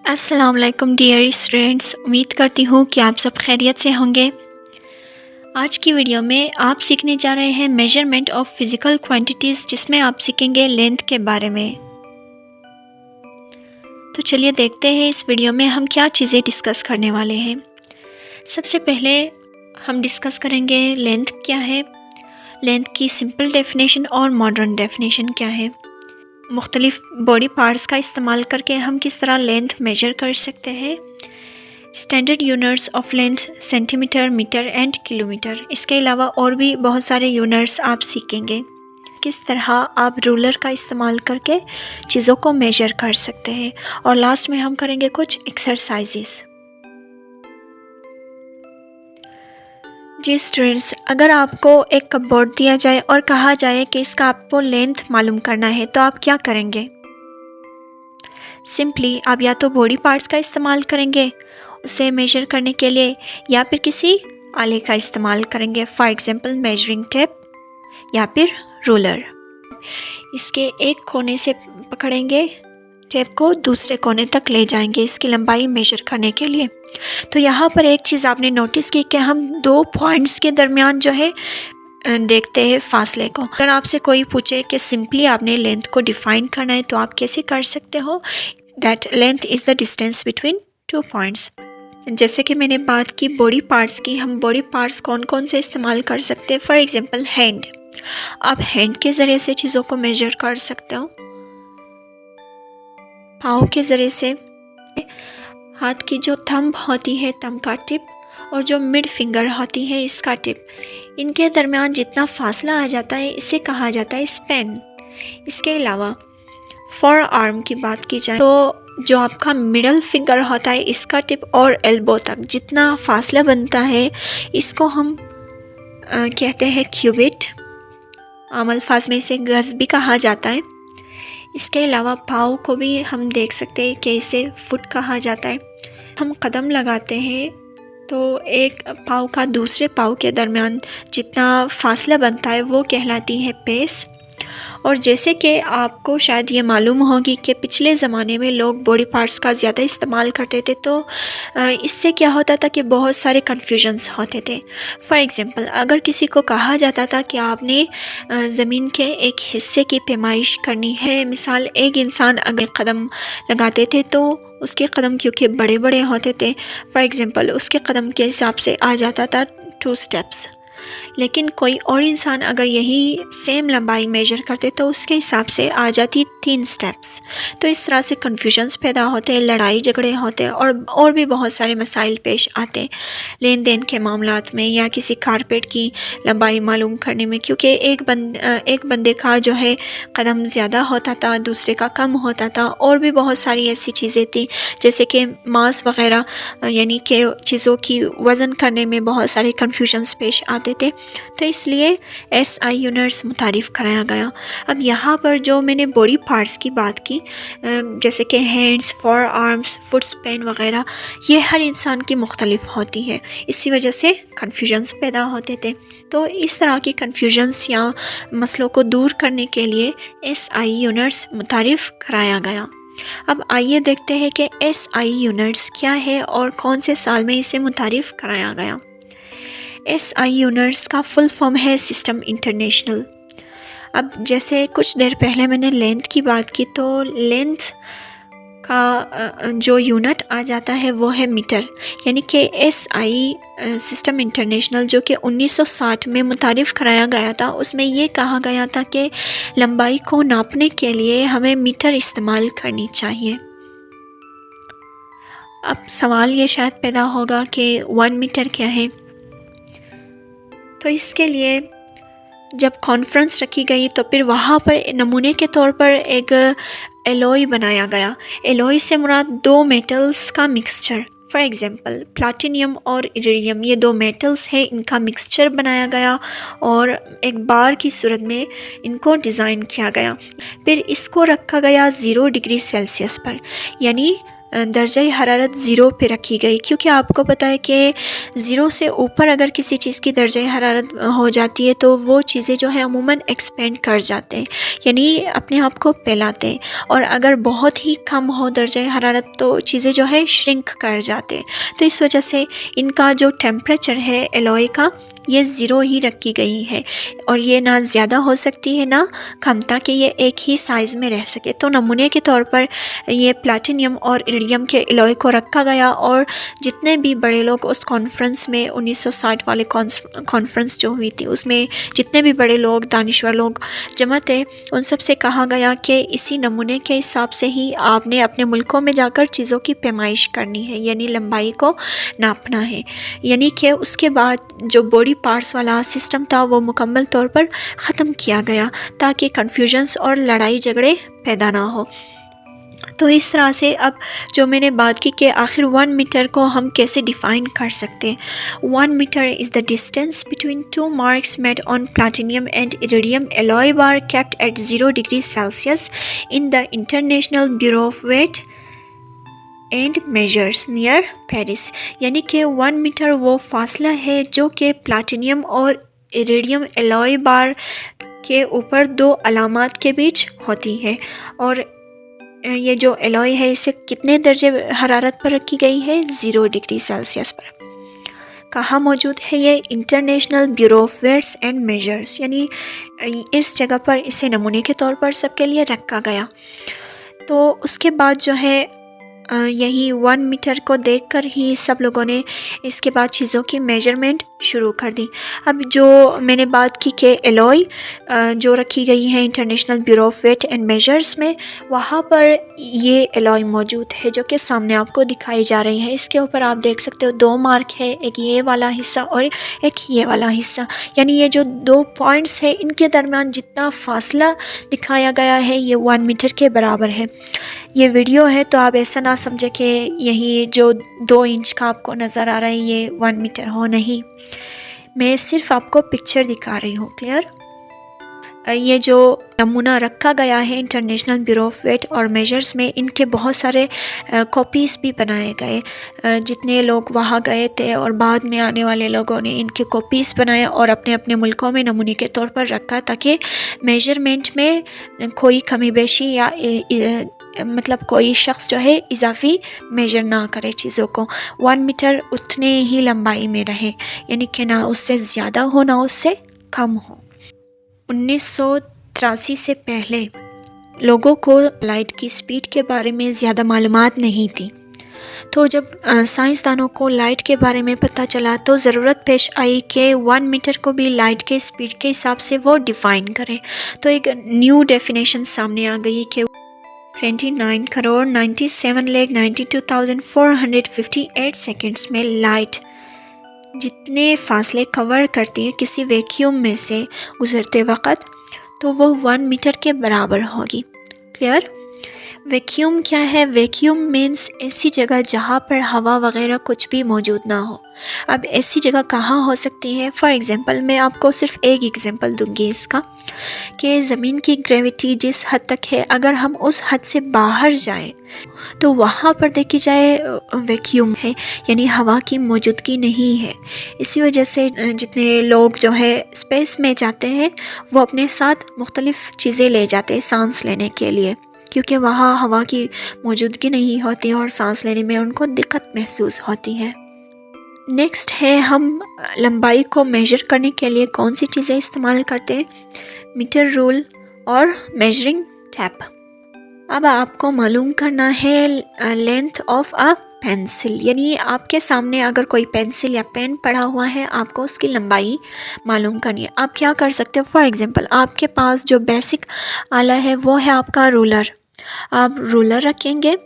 अस्सलाम वालेकुम dear students, उम्मीद करती हूँ कि आप सब खैरियत से होंगे। आज की वीडियो में आप सीखने जा रहे हैं मेजरमेंट ऑफ फिज़िकल क्वांटिटीज़, जिसमें आप सीखेंगे लेंथ के बारे में। तो चलिए देखते हैं इस वीडियो में हम क्या चीज़ें डिस्कस करने वाले हैं। सबसे पहले हम डिस्कस करेंगे लेंथ क्या है, लेंथ की सिंपल डेफिनेशन और मॉडर्न डेफिनेशन क्या है, मुख्तलिफ बॉडी पार्ट्स का इस्तेमाल करके हम किस तरह लेंथ मेजर कर सकते हैं, standard units of length centimetre, metre and kilometre. इसके अलावा और भी बहुत सारे यूनिट्स आप सीखेंगे, किस तरह आप रूलर का इस्तेमाल करके चीज़ों को मेजर कर सकते हैं। और लास्ट में हम करेंगे कुछ एक्सरसाइजेस। जी स्टूडेंट्स, अगर आपको एक कपबोर्ड दिया जाए और कहा जाए कि इसका आपको लेंथ मालूम करना है तो आप क्या करेंगे? सिंपली आप या तो बॉडी पार्ट्स का इस्तेमाल करेंगे उसे मेजर करने के लिए, या फिर किसी आले का इस्तेमाल करेंगे, फॉर एग्जांपल मेजरिंग टेप या फिर रूलर। इसके एक कोने से पकड़ेंगे, टेप को दूसरे कोने तक ले जाएंगे इसकी लंबाई मेजर करने के लिए। तो यहाँ पर एक चीज़ आपने नोटिस की कि हम दो पॉइंट्स के दरमियान जो है देखते हैं फासले को। अगर आपसे कोई पूछे कि सिंपली आपने लेंथ को डिफाइन करना है तो आप कैसे कर सकते हो? That length is the distance between two points. जैसे कि मैंने बात की बॉडी पार्ट्स की, हम बॉडी पार्ट्स कौन कौन से इस्तेमाल कर सकते हैं? फॉर एग्जांपल हैंड, आप हैंड के ज़रिए से चीज़ों को मेजर कर सकते हो, पाँव के ज़रिए से, हाथ की जो थंब होती है, थंब का टिप, और जो मिड फिंगर होती है इसका टिप, इनके दरमियान जितना फासला आ जाता है इसे कहा जाता है स्पैन। इसके अलावा फॉर आर्म की बात की जाए तो जो आपका मिडल फिंगर होता है इसका टिप और एल्बो तक जितना फासला बनता है इसको हम कहते हैं क्यूबिट। आम अल्फाज में इसे गज भी कहा जाता है। इसके अलावा पाँव को भी हम देख सकते हैं कि इसे फुट कहा जाता है। हम कदम लगाते हैं तो एक पाँव का दूसरे पाँव के दरमियान जितना फासला बनता है वो कहलाती है पेस। और जैसे कि आपको शायद ये मालूम होगी कि पिछले ज़माने में लोग बॉडी पार्ट्स का ज़्यादा इस्तेमाल करते थे, तो इससे क्या होता था कि बहुत सारे कन्फ्यूजन्स होते थे। फॉर एग्ज़ाम्पल, अगर किसी को कहा जाता था कि आपने ज़मीन के एक हिस्से की पैमाइश करनी है, मिसाल एक इंसान अगर कदम लगाते थे तो उसके कदम क्योंकि बड़े बड़े होते थे, फॉर एग्ज़ाम्पल उसके कदम के हिसाब से आ जाता था 2 स्टेप्स, लेकिन कोई और इंसान अगर यही सेम लंबाई मेजर करते तो उसके हिसाब से आ जाती 3 स्टेप्स। तो इस तरह से कन्फ्यूजन्स पैदा होते, लड़ाई झगड़े होते और भी बहुत सारे मसाइल पेश आते लेन देन के मामलात में, या किसी कारपेट की लंबाई मालूम करने में, क्योंकि एक बंदे का जो है कदम ज़्यादा होता था, दूसरे का कम होता था। और भी बहुत सारी ऐसी चीज़ें थी जैसे कि मास वग़ैरह, यानी कि चीज़ों की वज़न करने में बहुत सारे कन्फ्यूजन्स पेश आते थे। तो इसलिए SI यूनिट्स मुतारिफ़ कराया गया। अब यहाँ पर जो मैंने बॉडी पार्ट्स की बात की, जैसे कि hands, for arms, foot span वग़ैरह, ये हर इंसान की मुख्तलिफ होती है, इसी वजह से कन्फ्यूजन्स पैदा होते थे। तो इस तरह की कन्फ्यूजन्स या मसलों को दूर करने के लिए SI यूनिट्स मुतारिफ़ कराया गया। अब आइए देखते हैं कि SI यूनिट्स क्या है और कौन से साल में इसे मुतारिफ़ कराया गया। SI यूनिट्स का फुल फॉर्म है सिस्टम इंटरनेशनल। अब जैसे कुछ देर पहले मैंने लेंथ की बात की, तो लेंथ का जो यूनिट आ जाता है वो है मीटर, यानी कि SI सिस्टम इंटरनेशनल जो कि 1960 में मुतारिफ़ कराया गया था, उसमें ये कहा गया था कि लंबाई को नापने के लिए हमें मीटर इस्तेमाल करनी चाहिए। अब सवाल ये शायद पैदा होगा कि 1 मीटर क्या है? तो इसके लिए जब कॉन्फ्रेंस रखी गई तो फिर वहाँ पर नमूने के तौर पर एक एलॉय बनाया गया। एलॉय से मुराद 2 मेटल्स का मिक्सचर, फॉर एग्ज़ाम्पल प्लाटिनियम और इरिडियम, ये 2 मेटल्स हैं, इनका मिक्सचर बनाया गया और एक बार की सूरत में इनको डिज़ाइन किया गया। फिर इसको रखा गया 0 डिग्री सेल्सियस पर, यानी दर्जा हरारत ज़ीरो पे रखी गई, क्योंकि आपको पता है कि ज़ीरो से ऊपर अगर किसी चीज़ की दर्जा हरारत हो जाती है तो वो चीज़ें जो है अमूमन एक्सपेंड कर जाते हैं, यानी अपने आप को फैलाते हैं, और अगर बहुत ही कम हो दर्जा हरारत तो चीज़ें जो है श्रिंक कर जाते हैं। तो इस वजह से इनका जो टेम्परेचर है एलॉय का, ये ज़ीरो ही रखी गई है, और ये ना ज़्यादा हो सकती है ना कम, ताकि ये एक ही साइज़ में रह सके। तो नमूने के तौर पर ये प्लैटिनम और इरिडियम के एलॉय को रखा गया, और जितने भी बड़े लोग उस कॉन्फ्रेंस में 1960 वाले कॉन्फ्रेंस जो हुई थी उसमें जितने भी बड़े लोग दानिश्वर लोग जमा थे, उन सब से कहा गया कि इसी नमूने के हिसाब से ही आपने अपने मुल्कों में जाकर चीज़ों की पैमाइश करनी है, यानी लंबाई को नापना है। यानी कि उसके बाद जो बॉडी पार्ट्स वाला सिस्टम था वो मुकम्मल तौर पर ख़त्म किया गया, ताकि कन्फ्यूजन्स और लड़ाई झगड़े पैदा ना हो। तो इस तरह से अब जो मैंने बात की कि आखिर 1 मीटर को हम कैसे डिफ़ाइन कर सकते हैं। 1 metre is the distance between 2 marks made on platinum and iridium alloy bar kept at 0 degree Celsius in the International Bureau of Weight and Measures near Paris. यानी कि 1 मीटर वो फासला है जो कि प्लैटिनम और इरिडियम एलॉय बार के ऊपर दो अलामात के बीच होती है, और ये जो एलॉय है इसे कितने दर्जे हरारत पर रखी गई है, 0 डिग्री सेल्सियस पर। कहाँ मौजूद है ये, International Bureau of Weights and Measures, यानी इस जगह पर इसे नमूने के तौर पर सबके लिए रखा गया। तो उसके बाद जो है यही 1 मीटर को देखकर ही सब लोगों ने इसके बाद चीज़ों की मेजरमेंट शुरू कर दी। अब जो मैंने बात की कि एलॉय जो रखी गई है International Bureau of Weight and Measures में, वहाँ पर ये एलॉय मौजूद है जो कि सामने आपको दिखाई जा रही है। इसके ऊपर आप देख सकते हो 2 मार्क है, एक ये वाला हिस्सा और एक ये वाला हिस्सा, यानी ये जो 2 पॉइंट्स है इनके दरमियान जितना फासला दिखाया गया है ये 1 मीटर के बराबर है। ये वीडियो है तो आप ऐसा ना समझे कि यही जो 2 इंच का आपको नज़र आ रहा है ये 1 मीटर हो, नहीं, मैं सिर्फ आपको पिक्चर दिखा रही हूँ। क्लियर। ये जो नमूना रखा गया है इंटरनेशनल ब्यूरो ऑफ वेट और मेजर्स में, इनके बहुत सारे कॉपीज़ भी बनाए गए। जितने लोग वहाँ गए थे और बाद में आने वाले लोगों ने इनके कॉपीज़ बनाए और अपने अपने मुल्कों में नमूने के तौर पर रखा, ताकि मेजरमेंट में कोई कमी बेशी या मतलब कोई शख्स जो है इजाफी मेजर ना करे चीज़ों को। 1 मीटर उतने ही लंबाई में रहे, यानी कि ना उससे ज़्यादा हो ना उससे कम हो। 1983 से पहले लोगों को लाइट की स्पीड के बारे में ज़्यादा मालूमात नहीं थी। तो जब साइंसदानों को लाइट के बारे में पता चला तो ज़रूरत पेश आई कि 1 मीटर को भी लाइट के स्पीड के हिसाब से वो डिफ़ाइन करें। तो एक न्यू डेफिनेशन सामने आ गई कि 29,97,92,458 सेकेंड्स में लाइट जितने फासले कवर करती है किसी वैक्यूम में से गुज़रते वक़्त, तो वो 1 मीटर के बराबर होगी। क्लियर। वैक्यूम क्या है? वैक्यूम मीन्स ऐसी जगह जहाँ पर हवा वगैरह कुछ भी मौजूद ना हो। अब ऐसी जगह कहाँ हो सकती है? फॉर एग्ज़ाम्पल मैं आपको सिर्फ एक एग्ज़ाम्पल दूंगी इसका, कि ज़मीन की ग्रेविटी जिस हद तक है, अगर हम उस हद से बाहर जाएं तो वहाँ पर देखी जाए वैक्यूम है, यानी हवा की मौजूदगी नहीं है। इसी वजह से जितने लोग जो है स्पेस में जाते हैं वो अपने साथ मुख्तलिफ़ चीज़ें ले जाते हैं सांस लेने के लिए, क्योंकि वहाँ हवा की मौजूदगी नहीं होती और सांस लेने में उनको दिक्कत महसूस होती है। नेक्स्ट है, हम लंबाई को मेजर करने के लिए कौन सी चीज़ें इस्तेमाल करते हैं? मीटर रूल और मेजरिंग टैप। अब आपको मालूम करना है लेंथ ऑफ अ पेंसिल, यानी आपके सामने अगर कोई पेंसिल या पेन पड़ा हुआ है, आपको उसकी लंबाई मालूम करनी है। आप क्या कर सकते हो? फॉर एग्ज़ाम्पल आपके पास जो बेसिक आला है वो है आपका रूलर। आप रूलर रखेंगे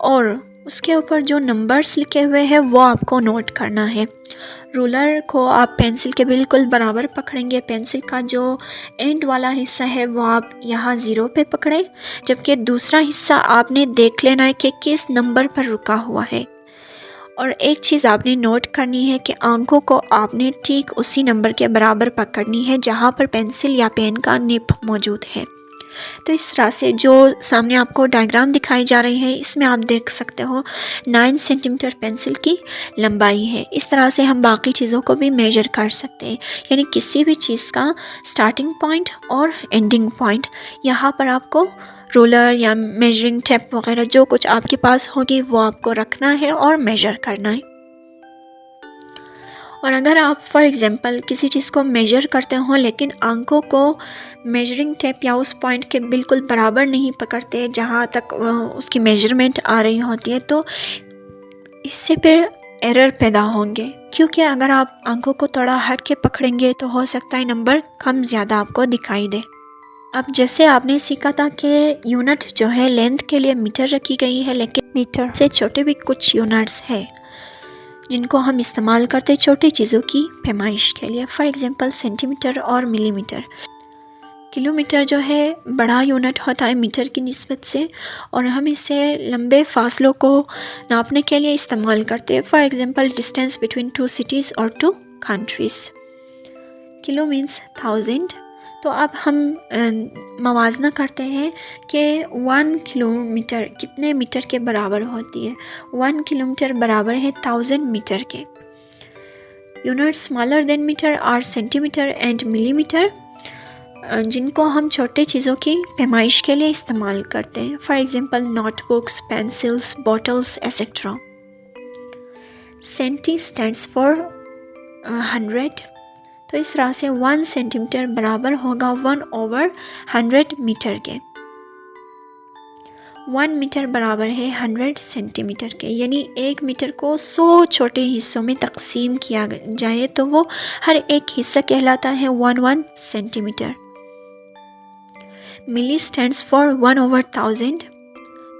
और उसके ऊपर जो नंबर्स लिखे हुए हैं वो आपको नोट करना है। रूलर को आप पेंसिल के बिल्कुल बराबर पकड़ेंगे। पेंसिल का जो एंड वाला हिस्सा है वो आप यहाँ 0 पे पकड़ें, जबकि दूसरा हिस्सा आपने देख लेना है कि किस नंबर पर रुका हुआ है। और एक चीज़ आपने नोट करनी है कि आंखों को आपने ठीक उसी नंबर के बराबर पकड़नी है जहाँ पर पेंसिल या पेन का निप मौजूद है। तो इस तरह से जो सामने आपको डायग्राम दिखाई जा रही है, इसमें आप देख सकते हो 9 सेंटीमीटर पेंसिल की लंबाई है। इस तरह से हम बाकी चीज़ों को भी मेजर कर सकते हैं, यानी किसी भी चीज़ का स्टार्टिंग पॉइंट और एंडिंग पॉइंट। यहाँ पर आपको रूलर या मेजरिंग टेप वगैरह जो कुछ आपके पास होगी वो आपको रखना है और मेजर करना है। और अगर आप फॉर एग्ज़ाम्पल किसी चीज़ को मेजर करते हो लेकिन आंखों को मेजरिंग टेप या उस पॉइंट के बिल्कुल बराबर नहीं पकड़ते जहाँ तक उसकी मेजरमेंट आ रही होती है, तो इससे फिर एरर पैदा होंगे, क्योंकि अगर आप आंखों को थोड़ा हट के पकड़ेंगे तो हो सकता है नंबर कम ज़्यादा आपको दिखाई दे। अब जैसे आपने सीखा था कि यूनिट जो है लेंथ के लिए मीटर रखी गई है, लेकिन मीटर से छोटे भी कुछ यूनिट्स हैं जिनको हम इस्तेमाल करते हैं छोटी चीज़ों की पैमाइश के लिए। फॉर एग्ज़ाम्पल सेंटीमीटर और मिलीमीटर। किलोमीटर जो है बड़ा यूनिट होता है मीटर की निस्बत से, और हम इसे लंबे फासलों को नापने के लिए इस्तेमाल करते हैं। For example distance between 2 cities और 2 कंट्रीज़। Kilo means 1000। तो अब हम मवाजना करते हैं कि 1 किलोमीटर कितने मीटर के बराबर होती है। 1 किलोमीटर बराबर है 1000 मीटर के। Unit smaller than metre are centimetre and millimetre, जिनको हम छोटे चीज़ों की पैमाइश के लिए इस्तेमाल करते हैं। For example notebooks, pencils, bottles etcetera. Centi stands for 100। तो इस तरह से 1 सेंटीमीटर बराबर होगा 1/100 मीटर के। 1 मीटर बराबर है 100 सेंटीमीटर के, यानी 1 मीटर को 100 छोटे हिस्सों में तकसीम किया जाए तो वो हर एक हिस्सा कहलाता है 1 सेंटीमीटर। Milli stands for 1/1000।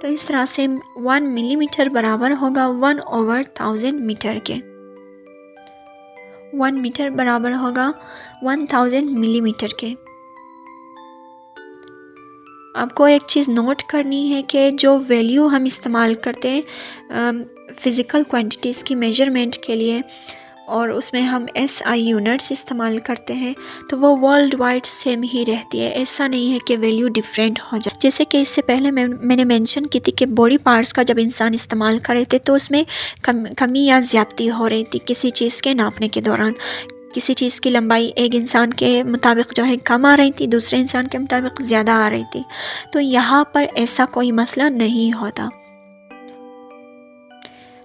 तो इस तरह से 1 मिलीमीटर बराबर होगा 1/1000 मीटर के। 1 मीटर बराबर होगा 1000 मिलीमीटर के। आपको एक चीज़ नोट करनी है कि जो वैल्यू हम इस्तेमाल करते हैं फ़िज़िकल क्वांटिटीज़ की मेजरमेंट के लिए, और उसमें हम SI यूनिट्स इस्तेमाल करते हैं, तो वो वर्ल्ड वाइड सेम ही रहती है। ऐसा नहीं है कि वैल्यू डिफरेंट हो जाए। जैसे कि इससे पहले मैंने मेंशन की थी कि बॉडी पार्ट्स का जब इंसान इस्तेमाल कर रहे थे तो उसमें कमी या ज़्यादती हो रही थी किसी चीज़ के नापने के दौरान। किसी चीज़ की लंबाई एक इंसान के मुताबिक जो है कम आ रही थी, दूसरे इंसान के मुताबिक ज़्यादा आ रही थी। तो यहाँ पर ऐसा कोई मसला नहीं होता।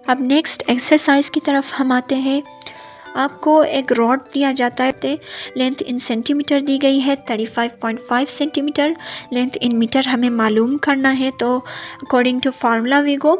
अब नेक्स्ट एक्सरसाइज की तरफ हम आते हैं। आपको एक रॉड दिया जाता है, लेंथ इन सेंटीमीटर दी गई है 35.5 सेंटीमीटर। लेंथ इन मीटर हमें मालूम करना है, तो according to formula we go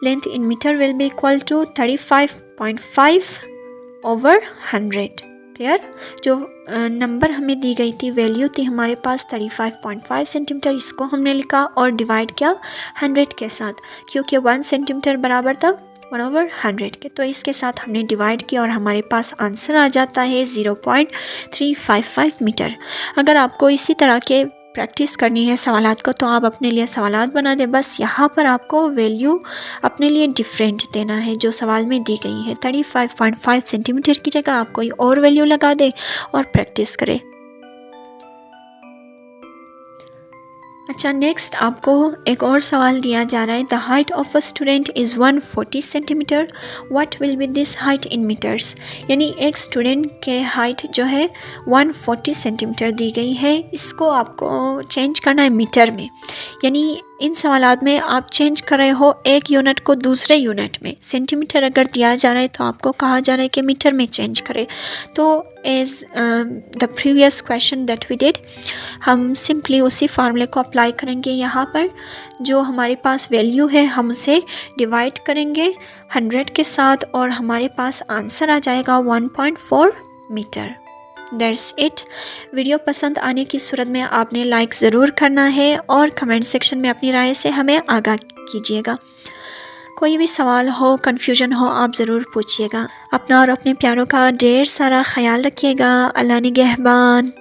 length in metre will be equal to 35.5/100। Clear? जो नंबर हमें दी गई थी, वैल्यू थी हमारे पास 35.5 सेंटीमीटर, इसको हमने लिखा और डिवाइड किया 100 के साथ, क्योंकि 1 सेंटीमीटर बराबर था 1/100 के। तो इसके साथ हमने डिवाइड किया और हमारे पास आंसर आ जाता है 0.355 मीटर। अगर आपको इसी तरह के प्रैक्टिस करनी है सवालात को, तो आप अपने लिए सवालात बना दें। बस यहाँ पर आपको वैल्यू अपने लिए डिफरेंट देना है जो सवाल में दी गई है। 35.5 सेंटीमीटर की जगह आप कोई और वैल्यू लगा दें और प्रैक्टिस करें। अच्छा, नेक्स्ट आपको एक और सवाल दिया जा रहा है। The height of a student is 140 centimetre, what will be this height in metres. यानी एक स्टूडेंट के हाइट जो है 140 सेंटीमीटर दी गई है, इसको आपको चेंज करना है मीटर में। यानी इन सवालात में आप चेंज कर रहे हो एक यूनिट को दूसरे यूनिट में। सेंटीमीटर अगर दिया जा रहा है तो आपको कहा जा रहा है कि मीटर में चेंज करें। तो as the previous question that we did, हम सिंपली उसी फार्मूले को अप्लाई करेंगे। यहाँ पर जो हमारे पास वैल्यू है हम उसे डिवाइड करेंगे 100 के साथ और हमारे पास आंसर आ जाएगा 1.4 मीटर। That's it. वीडियो पसंद आने की सूरत में आपने लाइक ज़रूर करना है और कमेंट सेक्शन में अपनी राय से हमें आगाह कीजिएगा। कोई भी सवाल हो, कन्फ्यूजन हो, आप ज़रूर पूछिएगा। अपना और अपने प्यारों का ढेर सारा ख्याल रखिएगा। अल्लाह निगहबान।